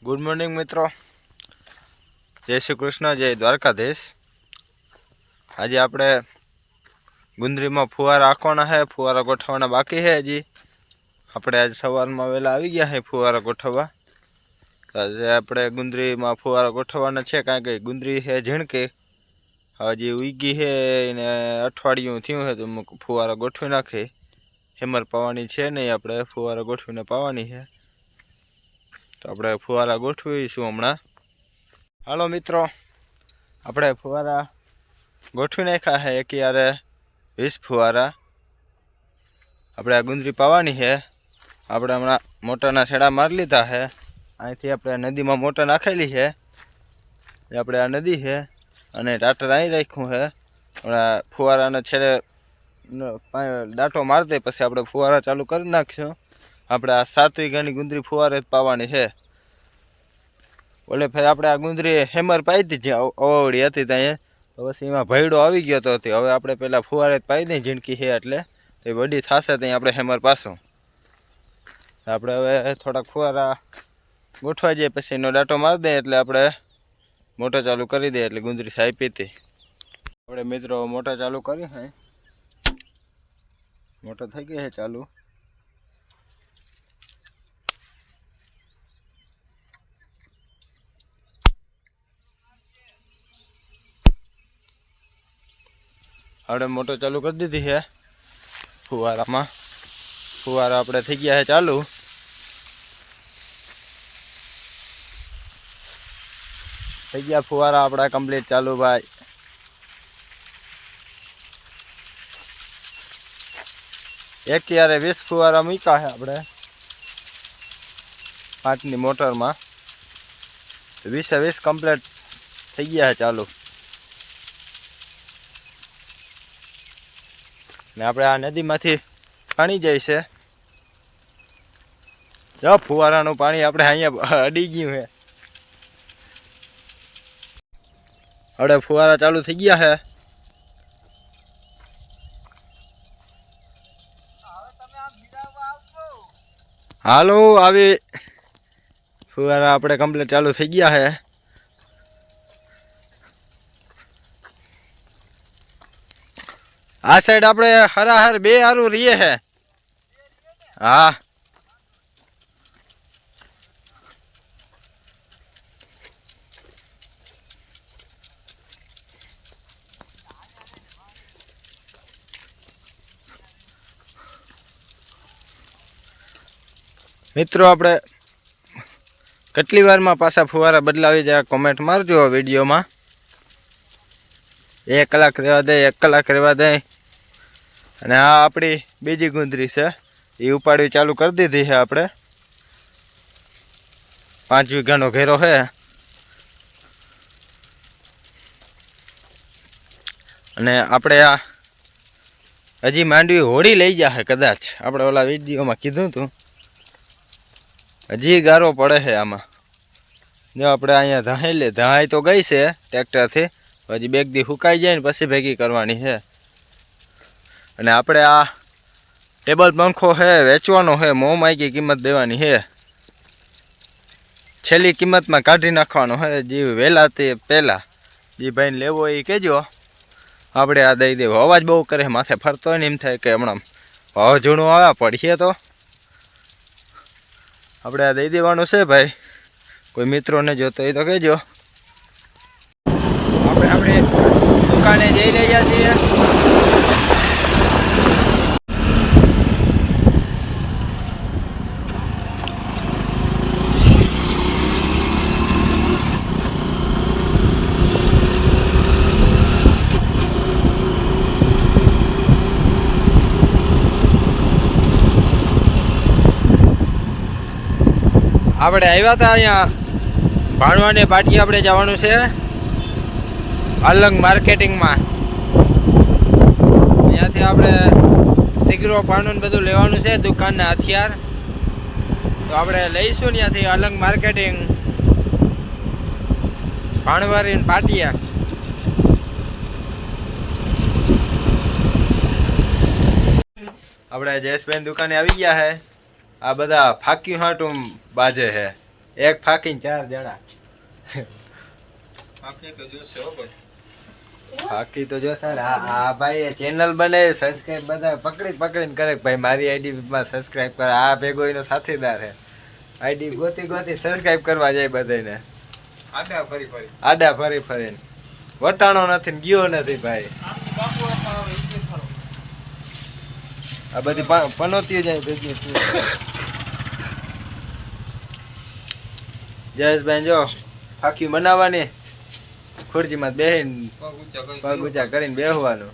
Good morning मित्रों, जय श्री कृष्ण, जय द्वारकाधीश। आज आपणे गुंदरी में फुवारा आखवाना है, फुवारा गोठवाना बाकी है। हजी आपणे आज सवार में वेला आई गया है फुवारा गोठवा। आज आपणे गुंदरी में फुवारा गोठवाना है, कारण के गुंदरी है झीणकी, हजी उगी है ने अठवाडिયું थयुं है तो फुवारा गोठवी नाखी। हेमर पावानी है नहीं, आपणे फुवारा गोठवीने पावानी है, तो आपणे फुवारा गोठवीशुं हमणां। हालो मित्रों, आपणे फुवारा गोठवी नाख्या है। एक यारे 20 फुवारा आपणे आ गुंदरी पावानी है। आपणे हमणां मोटरना छेड़ा मारी लीधा है। અહીંથી આપણે નદીમાં મોટર નાખેલી છે, એ આપણે આ નદી છે અને ટાટર અહીં રાખ્યું છે। હમણાં ફુવારાના છેડે દાંટો મારી દે પછી આપણે ફુવારા ચાલુ કરી નાખશું। આપણે આ 7 વીઘાની ગુંદરી ફુવારે જ પાવાની છે। ઓલે ભાઈ આપણે આ ગુંદરી હેમર પાઈ દીધી, અવાવડી હતી ત્યાં, તો પછી એમાં ભયડો આવી ગયો તો હવે આપણે પહેલાં ફુવારે જ પાઈ દઈએ, ઝીણકી છે એટલે એ વડી થશે ત્યાં આપણે હેમર પાછું। આપણે હવે થોડાક ફુવારા ગોઠવા જાય પછી એનો દાંટો મારી દઈએ એટલે આપણે મોટર ચાલુ કરી દઈએ એટલે ગુંદરી સાઈ પીતી। આપણે મિત્રો મોટર ચાલુ કરી છે, મોટર થઈ ગઈ છે ચાલુ। આપણે મોટર ચાલુ કરી દીધી છે ફુવારામાં। ફુવારા આપણે થઈ ગયા છે ચાલુ। થઈ ગયા ફુવારા આપણા કમ્પ્લીટ ચાલુ ભાઈ। એક યારે 20 ફુવારા મૂક્યા છે આપણે 5ની મોટરમાં, 20 કમ્પ્લીટ થઈ ગયા છે ચાલુ। ને આપણે આ નદીમાંથી પાણી જાય છે, જો ફુવારાનું પાણી આપણે અહીંયા અડી ગયું છે। હવે ફુવારા ચાલુ થઈ ગયા છે। હાલો આવી ફુવારા આપણે કમ્પ્લીટ ચાલુ થઈ ગયા છે। आ साइड अपने हराहर बे हारू रहीए है। हाँ मित्रों, आपणे કેટલી વારમાં પાછા ફુવારા બદલાવી જરા કોમેન્ટ મારજો વિડીયો में। 1 કલાક રહેવા દે, 1 કલાક રહેવા દે। અને આ આપણી બીજી ગુંદરી છે, એ ઉપાડવી ચાલુ કરી દીધી છે આપણે। 5 વીઘાનો ઘેરો છે અને આપણે આ હજી માંડવી હોળી લઈ જશે કદાચ। આપણે ઓલા વિડીયોમાં કીધું હતું, હજી ગારો પડે છે આમાં। જો આપણે અહીંયા ધહાઈ તો ગઈ છે ટ્રેક્ટરથી, હજી 2 દી સુકાઈ જાય ને પછી ભેગી કરવાની છે। અને આપણે આ ટેબલ પંખો છે વેચવાનો છે, મોં માગી કિંમત દેવાની છે, છેલ્લી કિંમતમાં કાઢી નાખવાનો છે। જે વહેલા તે પહેલાં જે ભાઈને લેવો એ કહેજો, આપણે આ દઈ દેવો। અવાજ બહુ કરે, માથે ફરતો હોય ને એમ થાય કે હમણાં વાવાઝોડું આવ્યા પડીએ તો આપણે આ દઈ દેવાનું છે ભાઈ। કોઈ મિત્રોને જોતો હોય તો કહેજો। આપણે દુકાને જઈ રહ્યા છીએ। આપણે આવ્યા હતા અહીંયા ભાણવાને પાટી, આપણે જવાનું છે અલંગ માર્કેટિંગમાં। અહીંયાથી આપણે સિગરો પાણું બધું લેવાનું છે, દુકાનના હથિયાર, તો આપણે લઈશું ત્યાંથી અલંગ માર્કેટિંગ ભાણવારી પાટિયા। આપણે જયેશભાઈ દુકાને આવી ગયા છે। આ બધા ફાક્યું હાટું બાજે છે, એક ફાકીને 4 જણા. બાકી તો જો સર આ ભાઈ ચેનલ બને સબસ્ક્રાઇબ બધા પકડીને કરે ભાઈ મારી આઈડી માં સબસ્ક્રાઇબ કરે. આ ભેગો એનો સાથીદાર છે. આઈડી ગોતી સબસ્ક્રાઇબ કરવા જાય બધાને. આડા ફરીને વટાણો નથી ને ગયો નથી ભાઈ. આ બધી પનોતીઓ જાય ભેગી. જયેશભાઈ જો ફાકી બનાવવાની, ખુરશીમાં બેહીને પગ ઊંચા કરીને બેહવાનું.